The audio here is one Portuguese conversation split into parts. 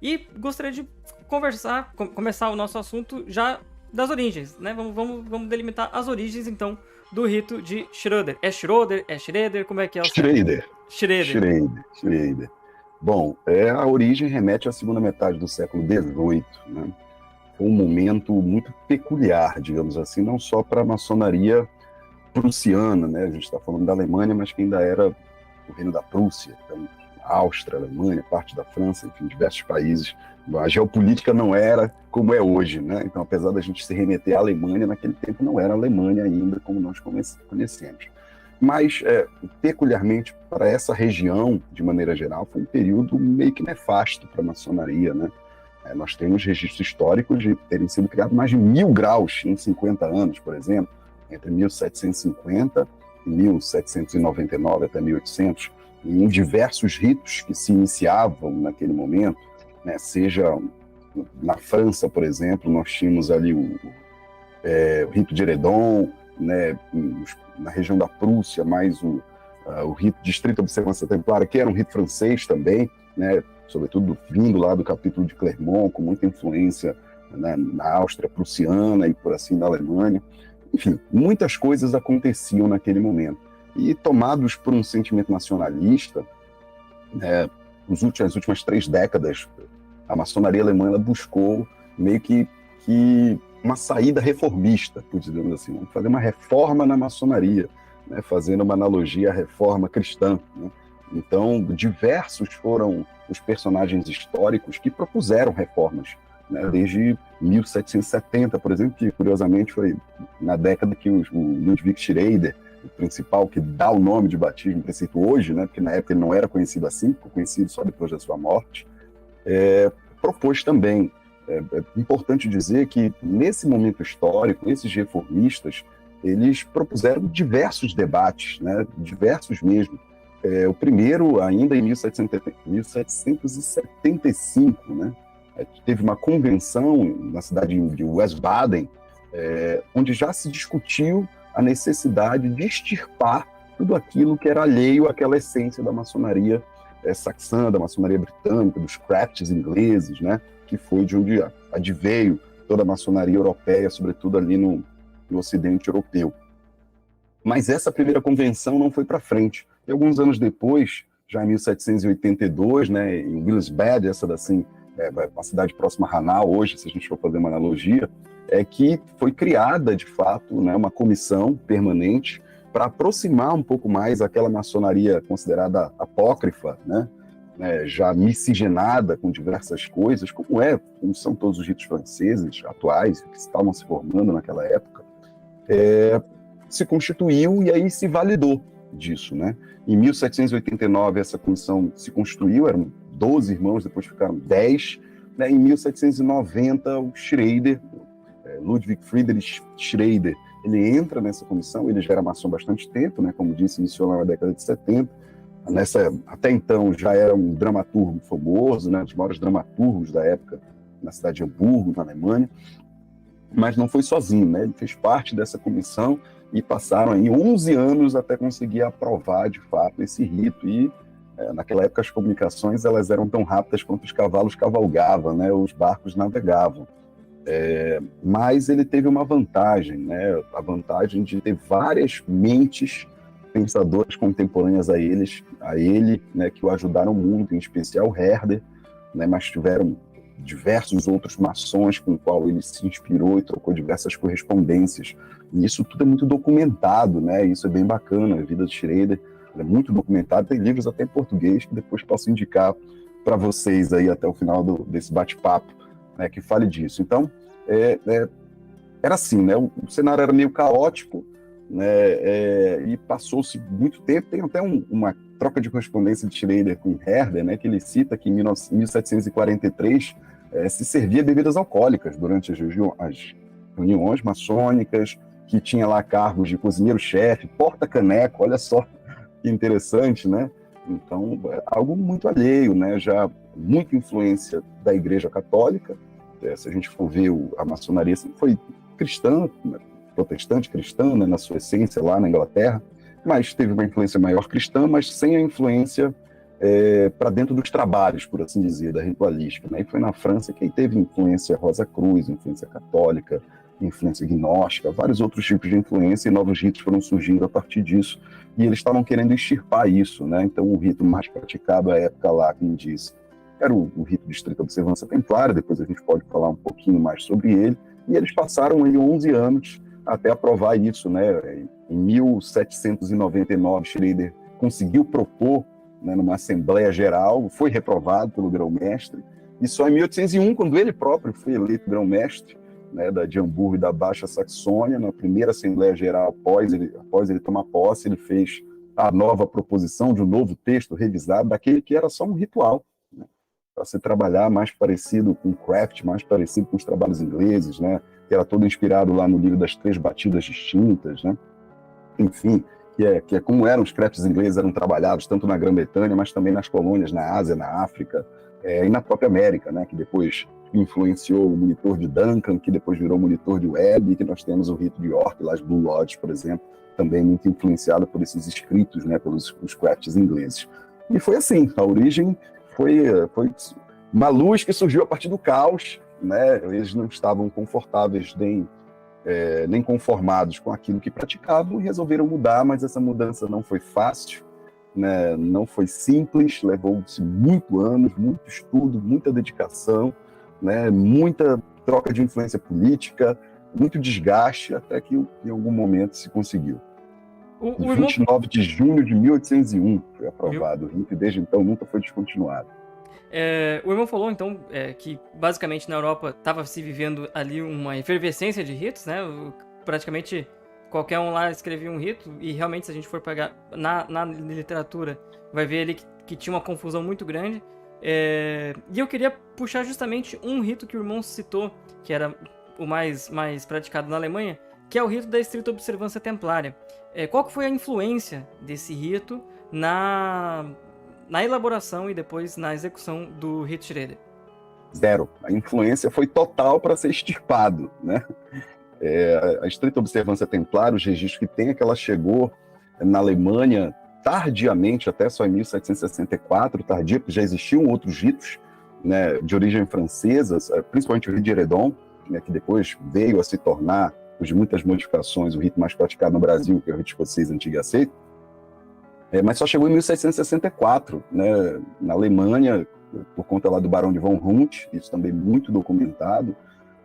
E gostaria de começar o nosso assunto já das origens, né? Vamos delimitar as origens, então, do rito de Schroeder. É Schroeder? É Schroeder? Como é que é o certo? Schrader. Schroeder. Schrader. Bom, a origem remete à segunda metade do século XVIII, né? Foi um momento muito peculiar, digamos assim, não só para a maçonaria prussiana, né? A gente está falando da Alemanha, mas que ainda era o reino da Prússia, então, a Áustria, a Alemanha, parte da França, enfim, diversos países. A geopolítica não era como é hoje, né? Então, apesar da gente se remeter à Alemanha, naquele tempo não era a Alemanha ainda como nós conhecemos. Mas, peculiarmente para essa região, de maneira geral, foi um período meio que nefasto para a maçonaria, né? Nós temos registros históricos de terem sido criados mais de 1.000 graus em 50 anos, por exemplo, entre 1750 e 1799 até 1800, em diversos ritos que se iniciavam naquele momento, né? Seja na França, por exemplo, nós tínhamos ali o rito de Heredon, né? Na região da Prússia, mais o rito de estrita observância templária, que era um rito francês também, né? Sobretudo vindo lá do capítulo de Clermont, com muita influência, né, na Áustria prussiana e por assim na Alemanha. Enfim, muitas coisas aconteciam naquele momento. E tomados por um sentimento nacionalista, né, as últimas 3 décadas, a maçonaria alemã ela buscou meio que uma saída reformista, digamos assim. Vamos fazer uma reforma na maçonaria, né, fazendo uma analogia à reforma cristã, né? Então, diversos foram os personagens históricos que propuseram reformas, né, desde 1770, por exemplo, que curiosamente foi na década que o Ludwig Schrader, o principal que dá o nome de batismo preceito hoje, né, porque na época ele não era conhecido assim, ficou conhecido só depois da sua morte, propôs também. É importante dizer que nesse momento histórico, esses reformistas, eles propuseram diversos debates, né, diversos mesmo. O primeiro, ainda em 1775, né, teve uma convenção na cidade de Wiesbaden, onde já se discutiu a necessidade de extirpar tudo aquilo que era alheio àquela essência da maçonaria saxã, da maçonaria britânica, dos crafts ingleses, né, que foi de onde adveio toda a maçonaria europeia, sobretudo ali no ocidente europeu. Mas essa primeira convenção não foi para frente. E alguns anos depois, já em 1782, né, em Wiesbaden, essa assim, uma cidade próxima a Hanau, hoje, se a gente for fazer uma analogia, que foi criada, de fato, né, uma comissão permanente para aproximar um pouco mais aquela maçonaria considerada apócrifa, né, já miscigenada com diversas coisas, como são todos os ritos franceses atuais, que estavam se formando naquela época, se constituiu e aí se validou disso, né? Em 1789 essa comissão se constituiu, eram 12 irmãos, depois ficaram 10, né? Em 1790 o Schrader, Ludwig Friedrich Schrader, ele entra nessa comissão, ele já era maçom há bastante tempo, né? Como disse, iniciou lá na década de 70, até então já era um dramaturgo famoso, né? Um dos maiores dramaturgos da época na cidade de Hamburgo, na Alemanha, mas não foi sozinho, né? Ele fez parte dessa comissão e passaram aí 11 anos até conseguir aprovar de fato esse rito. E naquela época as comunicações elas eram tão rápidas quanto os cavalos cavalgavam, né? Os barcos navegavam. Mas ele teve uma vantagem, né? A vantagem de ter várias mentes pensadoras contemporâneas a ele, né? Que o ajudaram muito, em especial Herder, né? Mas tiveram diversos outros maçons com o qual ele se inspirou e trocou diversas correspondências. E isso tudo é muito documentado, né? Isso é bem bacana. A vida de Schrader é muito documentada. Tem livros até em português que depois posso indicar para vocês aí até o final desse bate-papo, né, que fale disso. Então, era assim, né? O cenário era meio caótico, né? E passou-se muito tempo. Tem até uma troca de correspondência de Schrader com Herder, né, que ele cita que em 1743 se servia bebidas alcoólicas durante as reuniões maçônicas, que tinha lá cargos de cozinheiro-chefe, porta-caneco, olha só que interessante, né? Então, algo muito alheio, né? Já muita influência da Igreja Católica. Se a gente for ver, a maçonaria sempre foi cristã, protestante cristã, né, na sua essência, lá na Inglaterra, mas teve uma influência maior cristã, mas sem a influência para dentro dos trabalhos, por assim dizer, da ritualística, né? E foi na França que aí teve influência Rosa Cruz, influência católica, influência gnóstica, vários outros tipos de influência, e novos ritos foram surgindo a partir disso, e eles estavam querendo extirpar isso, né? Então o rito mais praticado à época lá, como disse, era o rito de estrita observância templária, depois a gente pode falar um pouquinho mais sobre ele, e eles passaram aí 11 anos até aprovar isso, né? Em 1799, Schrader conseguiu propor, né, numa Assembleia Geral, foi reprovado pelo grão-mestre, e só em 1801, quando ele próprio foi eleito grão-mestre, né, de Hamburgo e da Baixa Saxônia, na primeira Assembleia Geral, após ele tomar posse, ele fez a nova proposição de um novo texto revisado, daquele que era só um ritual, né, para se trabalhar mais parecido com o craft, mais parecido com os trabalhos ingleses, né, que era todo inspirado lá no livro das 3 batidas distintas, né, enfim, que é como eram os crafts ingleses, eram trabalhados tanto na Grã-Bretanha, mas também nas colônias, na Ásia, na África, e na própria América, né, que depois influenciou o monitor de Duncan, que depois virou monitor de Webb, e que nós temos o rito de York, lá as Blue Lodge, por exemplo, também muito influenciado por esses escritos, né, pelos crafts ingleses. E foi assim, a origem foi uma luz que surgiu a partir do caos, né, eles não estavam confortáveis nem conformados com aquilo que praticavam e resolveram mudar, mas essa mudança não foi fácil, né, não foi simples, levou-se muitos anos, muito estudo, muita dedicação, né, muita troca de influência política, muito desgaste, até que em algum momento se conseguiu. Em 29 de junho de 1801 foi aprovado o rito e desde então nunca foi descontinuado. O irmão falou, então, que basicamente na Europa estava se vivendo ali uma efervescência de ritos, né? Praticamente qualquer um lá escrevia um rito, e realmente se a gente for pegar na literatura, vai ver ali que tinha uma confusão muito grande. E eu queria puxar justamente um rito que o irmão citou, que era o mais praticado na Alemanha, que é o rito da estrita observância templária. Qual que foi a influência desse rito na elaboração e depois na execução do rito Schrader? Zero. A influência foi total para ser extirpado, né? A estrita observância templária, os registros que tem é que ela chegou na Alemanha tardiamente, até só em 1764, tardia, porque já existiam outros ritos, né, de origem francesa, principalmente o rito de Eredon, né, que depois veio a se tornar, de muitas modificações, o rito mais praticado no Brasil, que é o rito escocês antigo e aceito, mas só chegou em 1764, né, na Alemanha, por conta lá do Barão de von Hund, isso também muito documentado,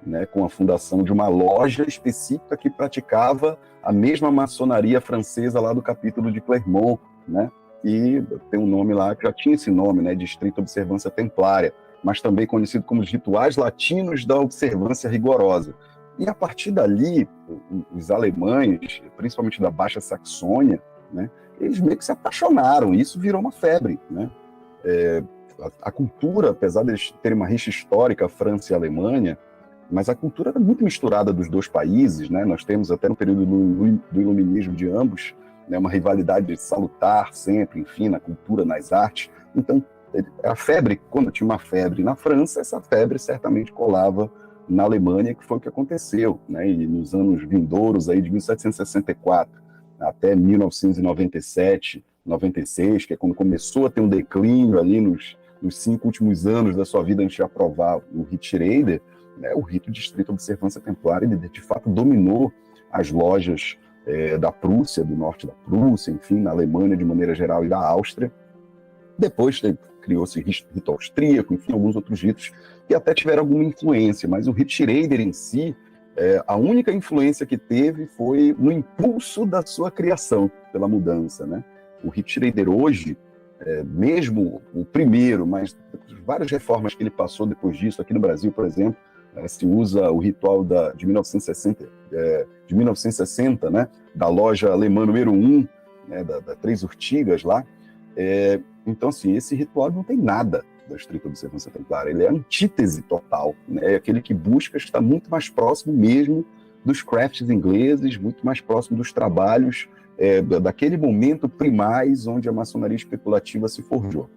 né, com a fundação de uma loja específica que praticava a mesma maçonaria francesa lá do capítulo de Clermont, né, e tem um nome lá que já tinha esse nome, né, de estrita observância templária, mas também conhecido como os rituais latinos da observância rigorosa. E a partir dali, os alemães, principalmente da Baixa Saxônia, né, eles meio que se apaixonaram, e isso virou uma febre, né? A cultura, apesar de eles terem uma rixa histórica, França e Alemanha, mas a cultura era muito misturada dos dois países, né? Nós temos até no período do iluminismo de ambos, né, uma rivalidade salutar sempre, enfim, na cultura, nas artes. Então, a febre, quando tinha uma febre na França, essa febre certamente colava na Alemanha, que foi o que aconteceu, né? E nos anos vindouros aí de 1764 até 1997, 96, que é quando começou a ter um declínio ali nos 5 últimos anos da sua vida antes de aprovar o rito Schrader, né, o rito de estrita observância templária, ele de fato dominou as lojas da Prússia, do norte da Prússia, enfim, na Alemanha de maneira geral e da Áustria. Depois criou-se o rito austríaco, enfim, alguns outros ritos que até tiveram alguma influência, mas o rito Schrader em si, a única influência que teve foi no impulso da sua criação, pela mudança, né? O rito Schrader hoje, mesmo o primeiro, mas várias reformas que ele passou depois disso, aqui no Brasil, por exemplo, se usa o ritual de 1960, né, da loja alemã número 1, né, da Três Urtigas lá. Então, assim, esse ritual não tem nada da estrita observância templária, ele é a antítese total, né, é aquele que busca estar muito mais próximo mesmo dos crafts ingleses, muito mais próximo dos trabalhos daquele momento primais onde a maçonaria especulativa se forjou.